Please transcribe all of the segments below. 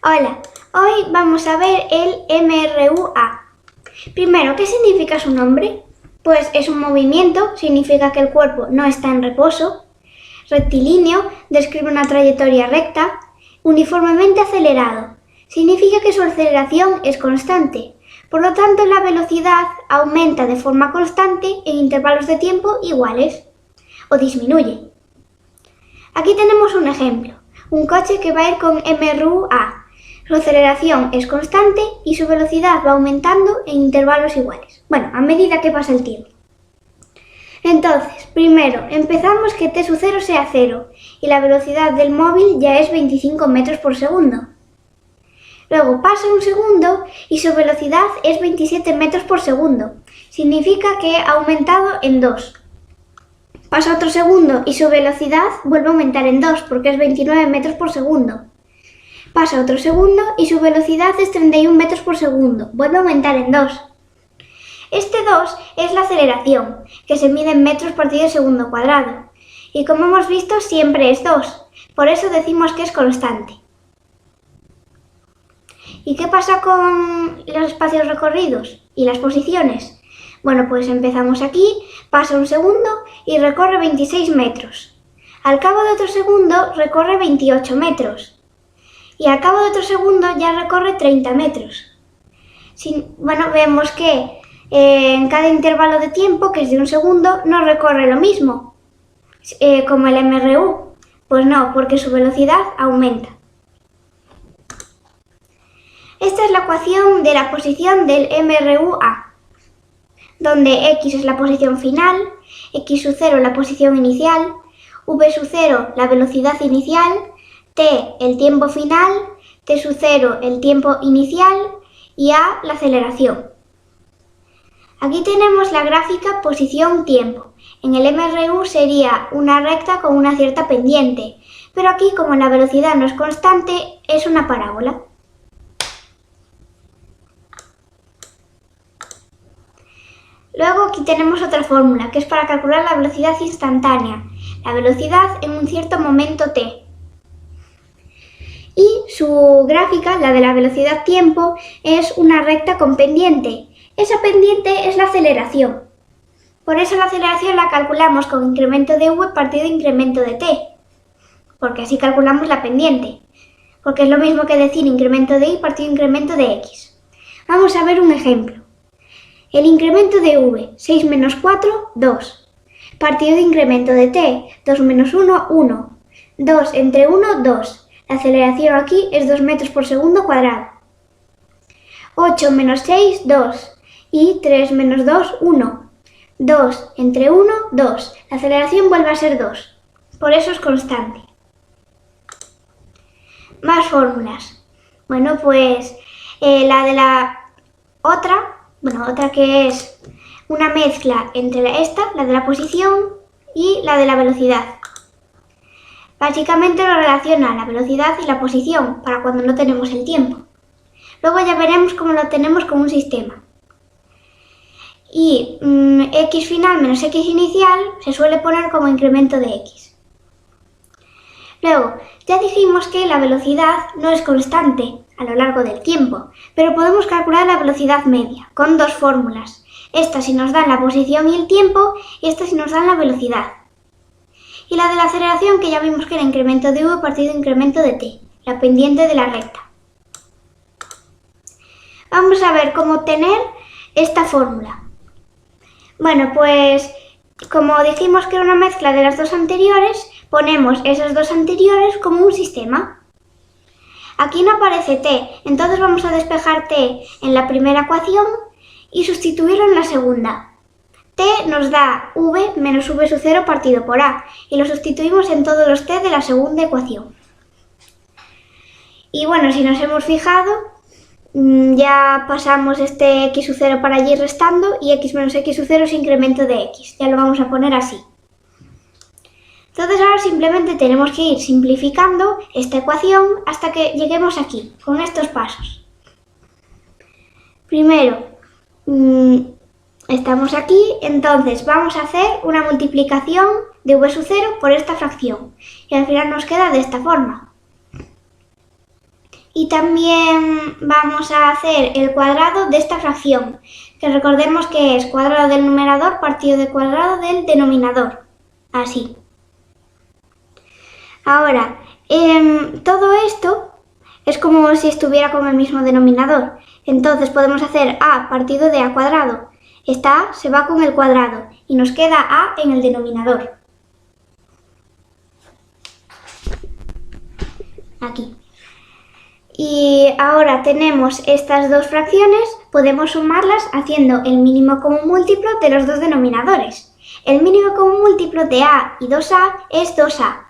Hola, hoy vamos a ver el MRUA. Primero, ¿qué significa su nombre? Pues es un movimiento, significa que el cuerpo no está en reposo. Rectilíneo, describe una trayectoria recta. Uniformemente acelerado, significa que su aceleración es constante. Por lo tanto, la velocidad aumenta de forma constante en intervalos de tiempo iguales o disminuye. Aquí tenemos un ejemplo, un coche que va a ir con MRUA. Su aceleración es constante y su velocidad va aumentando en intervalos iguales. Bueno, a medida que pasa el tiempo. Entonces, primero, empezamos que t sub 0 sea 0 y la velocidad del móvil ya es 25 metros por segundo. Luego pasa un segundo y su velocidad es 27 metros por segundo. Significa que ha aumentado en 2. Pasa otro segundo y su velocidad vuelve a aumentar en 2 porque es 29 metros por segundo. Pasa otro segundo y su velocidad es 31 metros por segundo. Vuelve a aumentar en 2. Este 2 es la aceleración, que se mide en metros partido segundo cuadrado. Y como hemos visto, siempre es 2. Por eso decimos que es constante. ¿Y qué pasa con los espacios recorridos y las posiciones? Bueno, pues empezamos aquí, pasa un segundo y recorre 26 metros. Al cabo de otro segundo recorre 28 metros. Y al cabo de otro segundo ya recorre 30 metros. Vemos que en cada intervalo de tiempo, que es de un segundo, no recorre lo mismo, como el MRU. Pues no, porque su velocidad aumenta. Esta es la ecuación de la posición del MRUA, donde x es la posición final, x sub 0 la posición inicial, v sub 0 la velocidad inicial, t el tiempo final, t sub 0 el tiempo inicial y a la aceleración. Aquí tenemos la gráfica posición-tiempo. En el MRU sería una recta con una cierta pendiente, pero aquí, como la velocidad no es constante, es una parábola. Luego aquí tenemos otra fórmula, que es para calcular la velocidad instantánea, la velocidad en un cierto momento t. Y su gráfica, la de la velocidad-tiempo, es una recta con pendiente. Esa pendiente es la aceleración. Por eso la aceleración la calculamos con incremento de v partido de incremento de t, porque así calculamos la pendiente, porque es lo mismo que decir incremento de y partido de incremento de x. Vamos a ver un ejemplo. El incremento de v, 6 menos 4, 2. Partido de incremento de t, 2 menos 1, 1. 2 entre 1, 2. La aceleración aquí es 2 metros por segundo cuadrado. 8 menos 6, 2. Y 3 menos 2, 1. 2 entre 1, 2. La aceleración vuelve a ser 2. Por eso es constante. Más fórmulas. Bueno, pues la de la otra que es una mezcla entre esta, la de la posición, y la de la velocidad. Básicamente lo relaciona la velocidad y la posición para cuando no tenemos el tiempo. Luego ya veremos cómo lo tenemos como un sistema. Y x final menos x inicial se suele poner como incremento de x. Luego, ya dijimos que la velocidad no es constante a lo largo del tiempo, pero podemos calcular la velocidad media con dos fórmulas. Esta si nos dan la posición y el tiempo, y esta si nos dan la velocidad. Y la de la aceleración, que ya vimos que era incremento de v partido de incremento de t, la pendiente de la recta. Vamos a ver cómo obtener esta fórmula. Bueno, pues como dijimos que era una mezcla de las dos anteriores, ponemos esas dos anteriores como un sistema. Aquí no aparece t, entonces vamos a despejar t en la primera ecuación y sustituirlo en la segunda. T nos da v menos v sub 0 partido por a y lo sustituimos en todos los t de la segunda ecuación. Y bueno, si nos hemos fijado, ya pasamos este x sub 0 para allí restando y x menos x sub 0 es incremento de x. Ya lo vamos a poner así. Entonces ahora simplemente tenemos que ir simplificando esta ecuación hasta que lleguemos aquí, con estos pasos. Primero, estamos aquí, entonces vamos a hacer una multiplicación de v sub 0 por esta fracción. Y al final nos queda de esta forma. Y también vamos a hacer el cuadrado de esta fracción, que recordemos que es cuadrado del numerador partido de cuadrado del denominador. Así. Ahora, todo esto es como si estuviera con el mismo denominador. Entonces podemos hacer a partido de a cuadrado. Esta a se va con el cuadrado y nos queda a en el denominador. Aquí. Y ahora tenemos estas dos fracciones, podemos sumarlas haciendo el mínimo común múltiplo de los dos denominadores. El mínimo común múltiplo de a y 2a es 2a,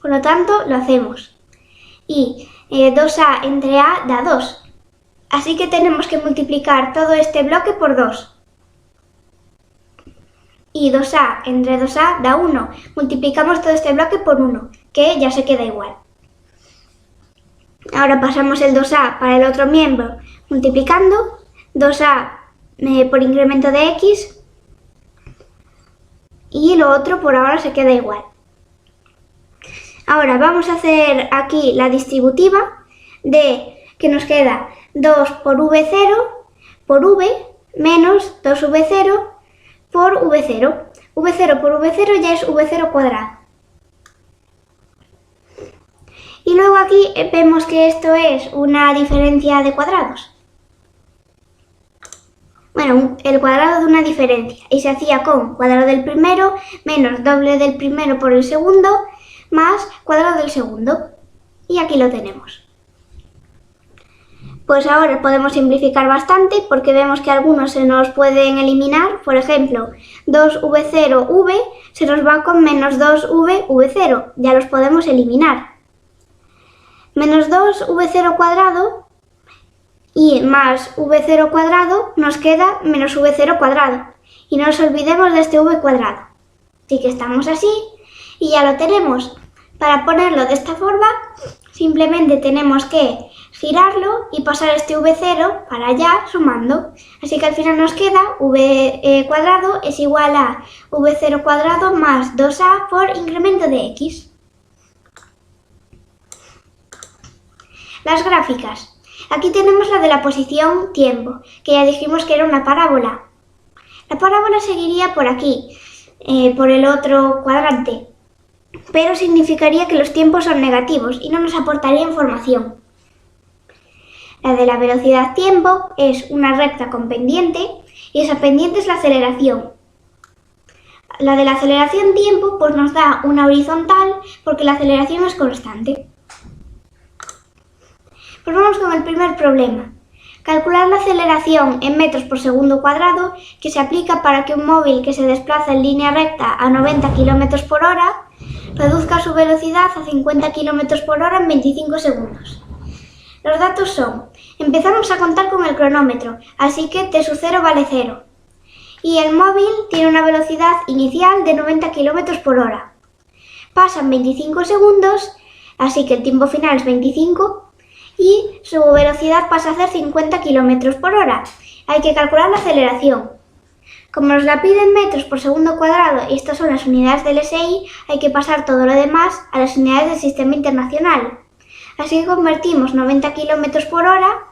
por lo tanto lo hacemos. Y 2a entre a da 2, así que tenemos que multiplicar todo este bloque por 2. Y 2a entre 2a da 1, multiplicamos todo este bloque por 1, que ya se queda igual. Ahora pasamos el 2a para el otro miembro, multiplicando 2a por incremento de x y lo otro por ahora se queda igual. Ahora vamos a hacer aquí la distributiva de que nos queda 2 por v0 por v menos 2v0 por v0. v0 por v0 ya es v0 cuadrado. Y luego aquí vemos que esto es una diferencia de cuadrados. Bueno, el cuadrado de una diferencia. Y se hacía con cuadrado del primero menos doble del primero por el segundo más cuadrado del segundo. Y aquí lo tenemos. Pues ahora podemos simplificar bastante porque vemos que algunos se nos pueden eliminar. Por ejemplo, 2v0v se nos va con menos 2v, v0. Ya los podemos eliminar. Menos 2v0 cuadrado y más v0 cuadrado nos queda menos v0 cuadrado. Y no nos olvidemos de este v cuadrado. Así que estamos así y ya lo tenemos. Para ponerlo de esta forma, simplemente tenemos que girarlo y pasar este v0 para allá sumando. Así que al final nos queda v cuadrado es igual a v0 cuadrado más 2a por incremento de x. Las gráficas. Aquí tenemos la de la posición tiempo, que ya dijimos que era una parábola. La parábola seguiría por aquí, por el otro cuadrante, pero significaría que los tiempos son negativos y no nos aportaría información. La de la velocidad tiempo es una recta con pendiente y esa pendiente es la aceleración. La de la aceleración tiempo pues nos da una horizontal porque la aceleración es constante. Pues vamos con el primer problema. Calcular la aceleración en metros por segundo cuadrado que se aplica para que un móvil que se desplaza en línea recta a 90 km por hora reduzca su velocidad a 50 km por hora en 25 segundos. Los datos son, empezamos a contar con el cronómetro, así que t sub 0 vale 0. Y el móvil tiene una velocidad inicial de 90 km por hora. Pasan 25 segundos, así que el tiempo final es 25 y su velocidad pasa a ser 50 km por hora. Hay que calcular la aceleración. Como nos la piden metros por segundo cuadrado y estas son las unidades del SI, hay que pasar todo lo demás a las unidades del sistema internacional. Así que convertimos 90 km por hora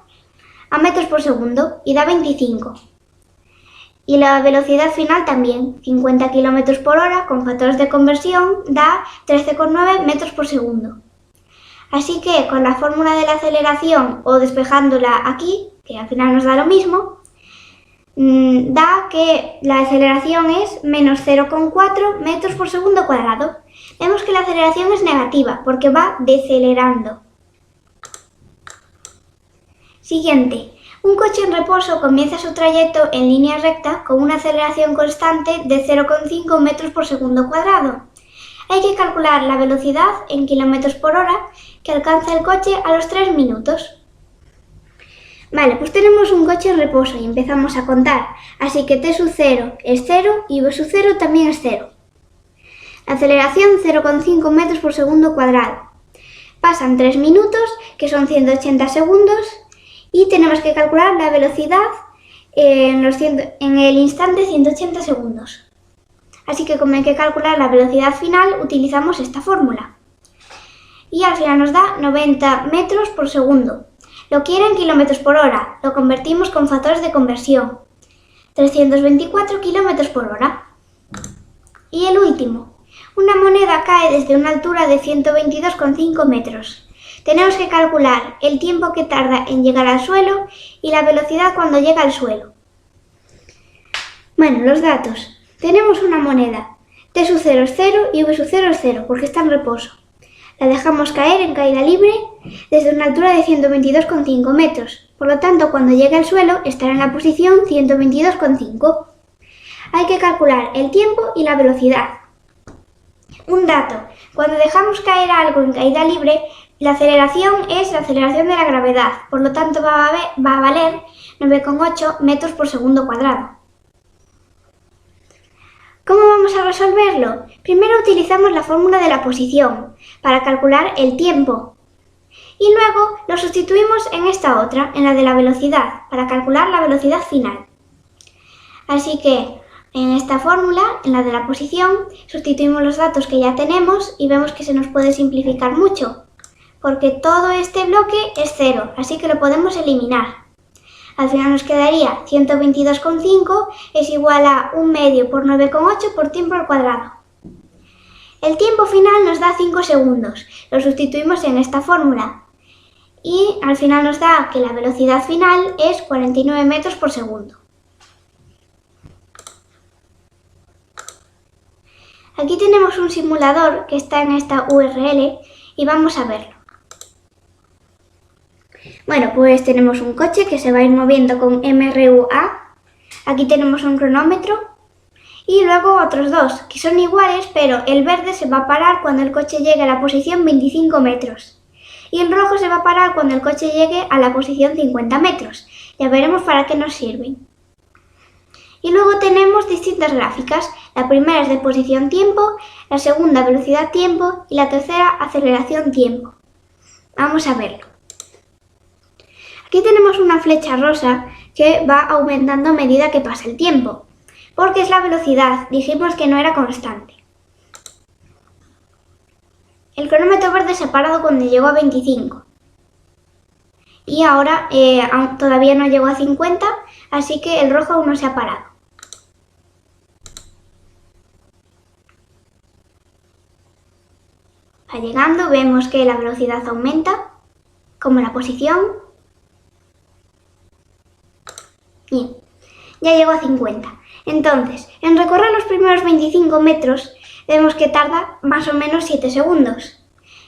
a metros por segundo y da 25. Y la velocidad final también, 50 km por hora con factores de conversión da 13,9 metros por segundo. Así que con la fórmula de la aceleración o despejándola aquí, que al final nos da lo mismo, da que la aceleración es menos 0,4 metros por segundo cuadrado. Vemos que la aceleración es negativa porque va decelerando. Siguiente. Un coche en reposo comienza su trayecto en línea recta con una aceleración constante de 0,5 metros por segundo cuadrado. Hay que calcular la velocidad en kilómetros por hora que alcanza el coche a los 3 minutos. Vale, pues tenemos un coche en reposo y empezamos a contar. Así que t sub 0 es 0 y v sub 0 también es 0. La aceleración 0,5 metros por segundo cuadrado. Pasan 3 minutos, que son 180 segundos, y tenemos que calcular la velocidad en el instante 180 segundos. Así que como hay que calcular la velocidad final, utilizamos esta fórmula. Y al final nos da 90 metros por segundo. Lo quiero en kilómetros por hora. Lo convertimos con factores de conversión. 324 kilómetros por hora. Y el último. Una moneda cae desde una altura de 122,5 metros. Tenemos que calcular el tiempo que tarda en llegar al suelo y la velocidad cuando llega al suelo. Bueno, los datos. Tenemos una moneda. T sub 0 es 0 y V sub 0 es 0 porque está en reposo. La dejamos caer en caída libre desde una altura de 122,5 metros. Por lo tanto, cuando llegue al suelo estará en la posición 122,5. Hay que calcular el tiempo y la velocidad. Un dato. Cuando dejamos caer algo en caída libre, la aceleración es la aceleración de la gravedad. Por lo tanto, va a valer 9,8 metros por segundo cuadrado. ¿Cómo vamos a resolverlo? Primero utilizamos la fórmula de la posición para calcular el tiempo y luego lo sustituimos en esta otra, en la de la velocidad, para calcular la velocidad final. Así que en esta fórmula, en la de la posición, sustituimos los datos que ya tenemos y vemos que se nos puede simplificar mucho, porque todo este bloque es 0, así que lo podemos eliminar. Al final nos quedaría 122,5 es igual a 1 medio por 9,8 por tiempo al cuadrado. El tiempo final nos da 5 segundos. Lo sustituimos en esta fórmula. Y al final nos da que la velocidad final es 49 metros por segundo. Aquí tenemos un simulador que está en esta URL y vamos a verlo. Bueno, pues tenemos un coche que se va a ir moviendo con MRUA. Aquí tenemos un cronómetro y luego otros dos que son iguales, pero el verde se va a parar cuando el coche llegue a la posición 25 metros y el rojo se va a parar cuando el coche llegue a la posición 50 metros. Ya veremos para qué nos sirven. Y luego tenemos distintas gráficas. La primera es de posición tiempo, la segunda velocidad tiempo y la tercera aceleración tiempo. Vamos a verlo. Aquí tenemos una flecha rosa que va aumentando a medida que pasa el tiempo, porque es la velocidad, dijimos que no era constante. El cronómetro verde se ha parado cuando llegó a 25 y ahora todavía no llegó a 50, así que el rojo aún no se ha parado. Va llegando, vemos que la velocidad aumenta, como la posición. Bien, ya llegó a 50. Entonces, en recorrer los primeros 25 metros, vemos que tarda más o menos 7 segundos.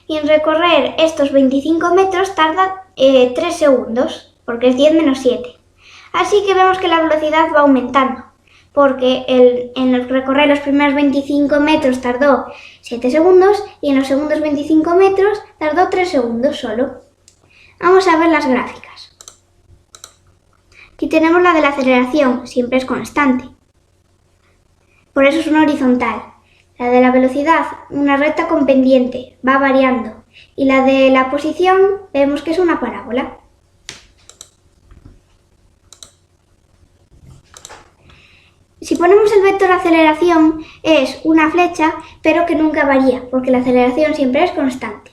Y en recorrer estos 25 metros tarda 3 segundos, porque es 10 menos 7. Así que vemos que la velocidad va aumentando, porque en recorrer los primeros 25 metros tardó 7 segundos y en los segundos 25 metros tardó 3 segundos solo. Vamos a ver las gráficas. Aquí tenemos la de la aceleración, siempre es constante. Por eso es una horizontal. La de la velocidad, una recta con pendiente, va variando. Y la de la posición, vemos que es una parábola. Si ponemos el vector aceleración, es una flecha, pero que nunca varía, porque la aceleración siempre es constante.